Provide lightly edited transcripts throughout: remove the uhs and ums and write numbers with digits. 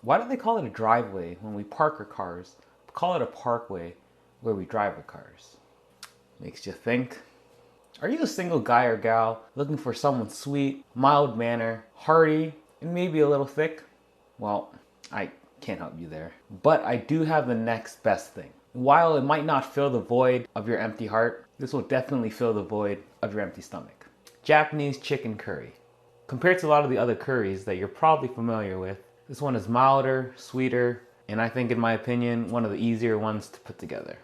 Why do they call it a driveway when we park our cars? Call it a parkway where we drive our cars. Makes you think. Are you a single guy or gal looking for someone sweet, mild mannered, hearty, and maybe a little thick? Well, I can't help you there. But I do have the next best thing. While it might not fill the void of your empty heart, this will definitely fill the void of your empty stomach. Japanese chicken curry. Compared to a lot of the other curries that you're probably familiar with, this one is milder, sweeter, and I think, in my opinion, one of the easier ones to put together.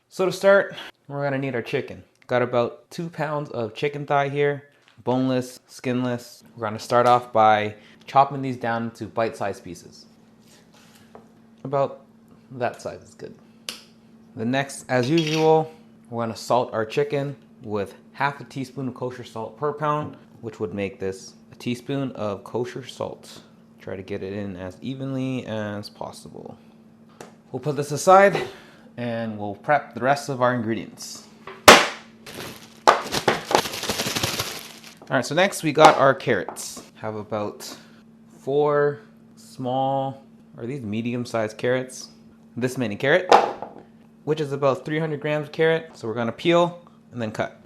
So to start, we're gonna need our chicken. Got about 2 pounds of chicken thigh here, boneless, skinless. We're gonna start off by chopping these down into bite-sized pieces. About that size is good. The next, as usual, we're gonna salt our chicken with half a teaspoon of kosher salt per pound, which would make this a teaspoon of kosher salt. Try to get it in as evenly as possible. We'll put this aside and we'll prep the rest of our ingredients. All right, so next we got our carrots. Have about 4 small, or these medium-sized carrots. This many carrot, which is about 300 grams of carrot. So we're gonna peel and then cut.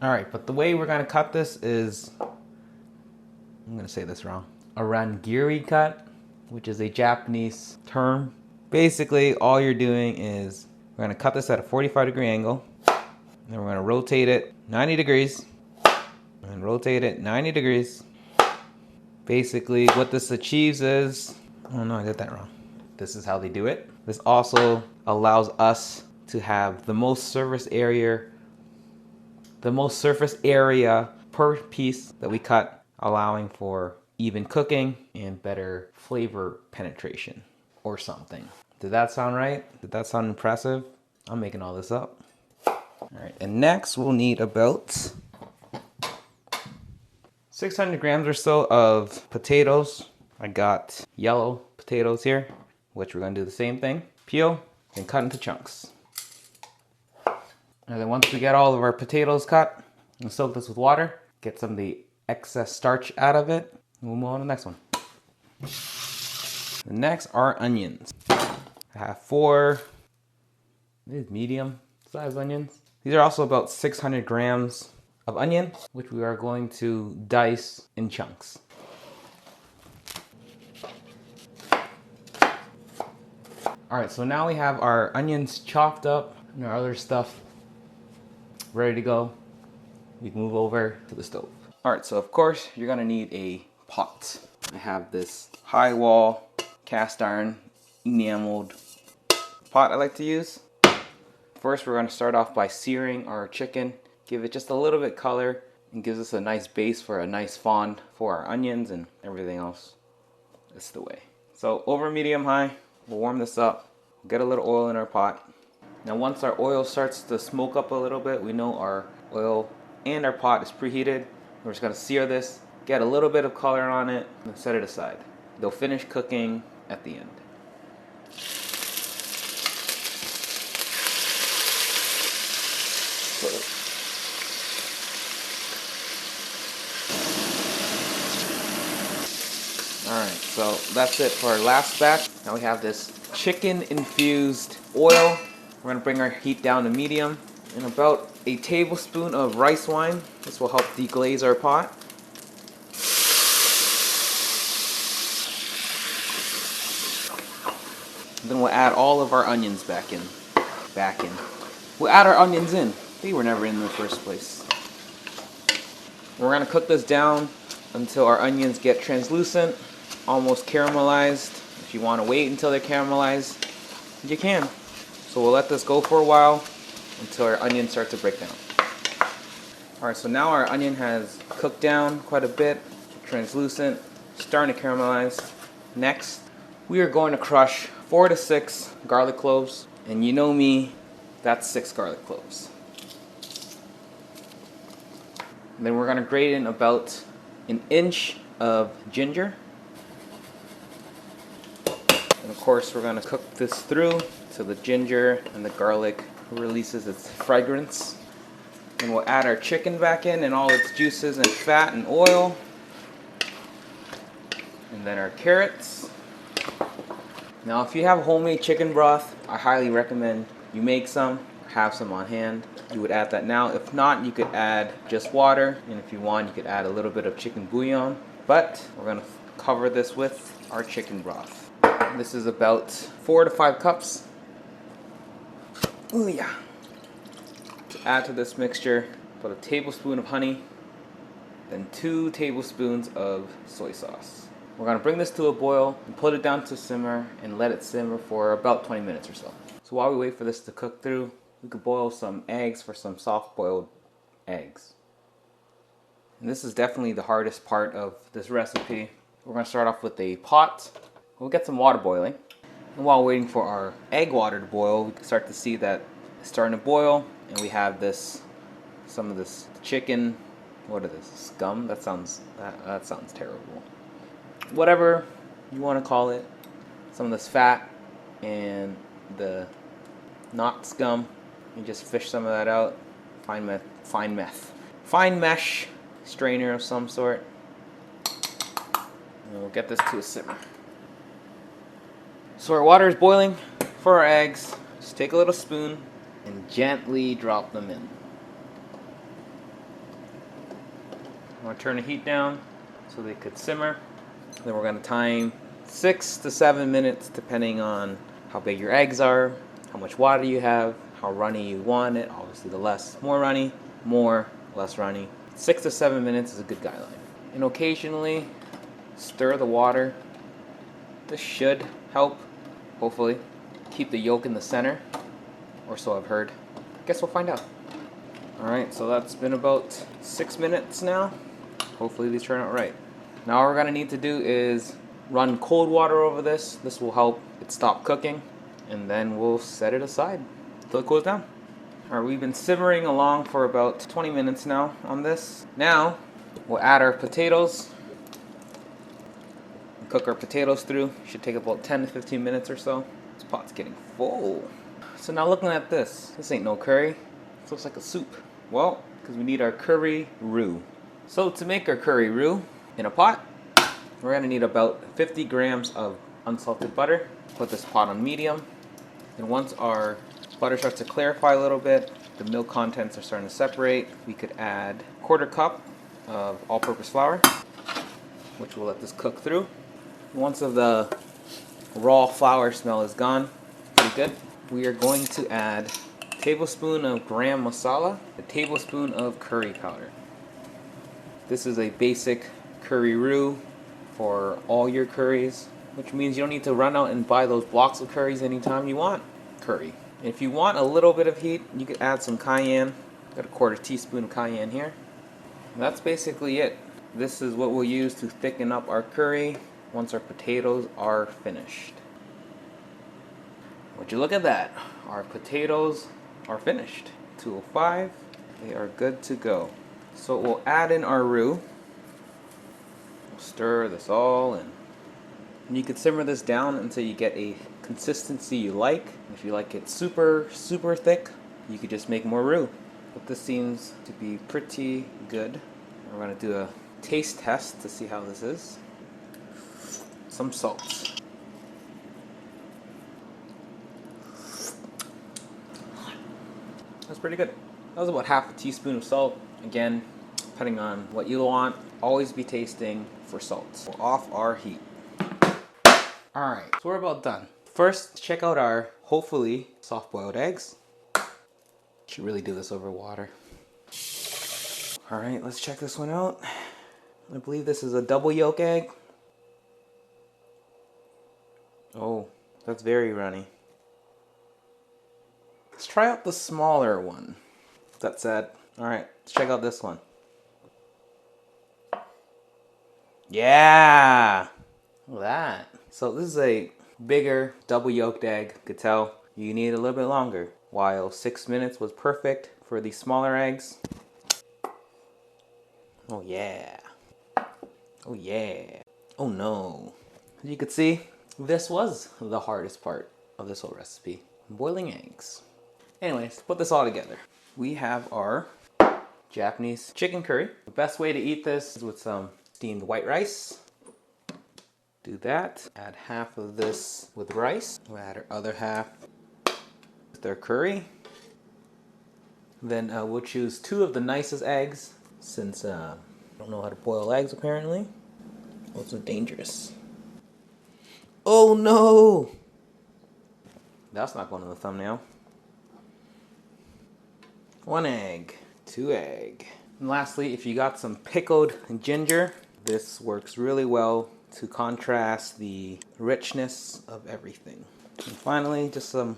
All right, but the way we're gonna cut this is, I'm gonna say this wrong, a rangiri cut, which is a Japanese term. Basically, all you're doing is we're gonna cut this at a 45-degree angle, and then we're gonna rotate it 90 degrees, and rotate it 90 degrees. Basically, what this achieves is, oh no, I did that wrong. This is how they do it. This also allows us to have the most surface area per piece that we cut, allowing for even cooking and better flavor penetration or something. Did that sound right? Did that sound impressive? I'm making all this up. All right, and next we'll need about 600 grams or so of potatoes. I got yellow potatoes here, which we're gonna do the same thing. Peel and cut into chunks. And then once we get all of our potatoes cut, we'll soak this with water, get some of the excess starch out of it, and we'll move on to the next one. The next are onions. I have 4 medium-sized onions. These are also about 600 grams of onion, which we are going to dice in chunks. All right, so now we have our onions chopped up and our other stuff ready to go. We can move over to the stove. All right, so of course you're gonna need a pot. I have this high wall cast iron enameled pot I like to use. First, we're gonna start off by searing our chicken. Give it just a little bit color and gives us a nice base for a nice fond for our onions and everything else. That's the way. So over medium high, we'll warm this up. We'll get a little oil in our pot. Now once our oil starts to smoke up a little bit, we know our oil and our pot is preheated. We're just gonna sear this, get a little bit of color on it, and set it aside. They'll finish cooking at the end. Alright, so that's it for our last batch. Now we have this chicken infused oil. We're going to bring our heat down to medium. And about a tablespoon of rice wine. This will help deglaze our pot. And then we'll add all of our onions back in. We'll add our onions in. They were never in the first place. We're going to cook this down until our onions get translucent, almost caramelized. If you want to wait until they're caramelized, you can. So we'll let this go for a while until our onions start to break down. Alright, so now our onion has cooked down quite a bit, translucent, starting to caramelize. Next, we are going to crush 4 to 6 garlic cloves. And you know me, that's 6 garlic cloves. And then we're going to grate in about an inch of ginger. And of course, we're going to cook this through so the ginger and the garlic releases its fragrance. And we'll add our chicken back in and all its juices and fat and oil. And then our carrots. Now if you have homemade chicken broth, I highly recommend you make some, or have some on hand. You would add that now. If not, you could add just water, and if you want, you could add a little bit of chicken bouillon. But we're gonna cover this with our chicken broth. This is about 4 to 5 cups. Oh yeah. To add to this mixture, put a tablespoon of honey, then 2 tablespoons of soy sauce. We're gonna bring this to a boil and put it down to simmer and let it simmer for about 20 minutes or so. So while we wait for this to cook through, we could boil some eggs for some soft boiled eggs. And this is definitely the hardest part of this recipe. We're gonna start off with a pot. We'll get some water boiling. And while waiting for our egg water to boil, we can start to see that it's starting to boil, and we have some of this chicken, what is this, scum? That sounds terrible. Whatever you want to call it. Some of this fat and the not scum. You just fish some of that out. Fine mesh strainer of some sort. And we'll get this to a simmer. So our water is boiling for our eggs. Just take a little spoon and gently drop them in. I'm going to turn the heat down so they could simmer. Then we're going to time 6 to 7 minutes depending on how big your eggs are, how much water you have, how runny you want it. Obviously the more runny, less runny. 6 to 7 minutes is a good guideline. And occasionally stir the water. This should help, hopefully, keep the yolk in the center, or so I've heard. Guess we'll find out. Alright, so that's been about 6 minutes now. Hopefully these turn out right. Now all we're going to need to do is run cold water over this. This will help it stop cooking, and then we'll set it aside until it cools down. Alright, we've been simmering along for about 20 minutes now on this. Now we'll add our potatoes. Cook our potatoes through. Should take about 10 to 15 minutes or so. This pot's getting full. So now looking at this ain't no curry. This looks like a soup. Well, because we need our curry roux. So to make our curry roux in a pot, we're going to need about 50 grams of unsalted butter. Put this pot on medium. And once our butter starts to clarify a little bit, the milk contents are starting to separate, we could add 1/4 cup of all-purpose flour, which will let this cook through. Once the raw flour smell is gone, pretty good, we are going to add a tablespoon of Garam Masala, a tablespoon of curry powder. This is a basic curry roux for all your curries, which means you don't need to run out and buy those blocks of curries anytime you want curry. And if you want a little bit of heat, you could add some cayenne. Got a 1/4 teaspoon of cayenne here. And that's basically it. This is what we'll use to thicken up our curry once our potatoes are finished. Would you look at that? Our potatoes are finished. 205, they are good to go. So we'll add in our roux. We'll stir this all in. And you can simmer this down until you get a consistency you like. If you like it super, super thick, you could just make more roux. But this seems to be pretty good. We're gonna do a taste test to see how this is. Some salt. That's pretty good. That was about 1/2 teaspoon of salt. Again, depending on what you want, always be tasting for salt. We're off our heat. Alright, so we're about done. First, check out our, hopefully, soft-boiled eggs. Should really do this over water. Alright, let's check this one out. I believe this is a double yolk egg. Oh, that's very runny. Let's try out the smaller one. That said, alright, let's check out this one. Yeah! Look at that. So this is a bigger double yolked egg. You could tell you need a little bit longer. While 6 minutes was perfect for the smaller eggs. Oh yeah. Oh yeah. Oh no. As you could see, this was the hardest part of this whole recipe. Boiling eggs. Anyways, put this all together. We have our Japanese chicken curry. The best way to eat this is with some steamed white rice. Do that. Add half of this with rice. We'll add our other half with our curry. Then we'll choose 2 of the nicest eggs, since I don't know how to boil eggs apparently. Also dangerous. Oh no! That's not going in the thumbnail. 1 egg, 2 egg. And lastly, if you got some pickled ginger, this works really well to contrast the richness of everything. And finally, just some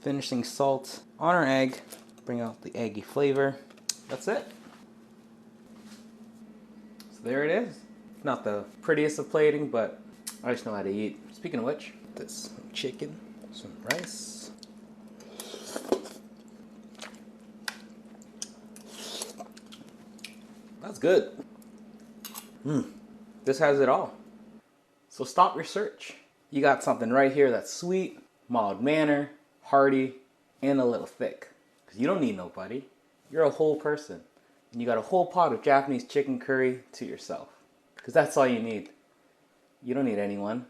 finishing salt on our egg, bring out the eggy flavor. That's it. So there it is. Not the prettiest of plating, but I just know how to eat. Speaking of which, this chicken, some rice. That's good. This has it all. So stop your search. You got something right here that's sweet, mild manner, hearty, and a little thick. Because you don't need nobody. You're a whole person. And you got a whole pot of Japanese chicken curry to yourself. Because that's all you need. You don't need anyone.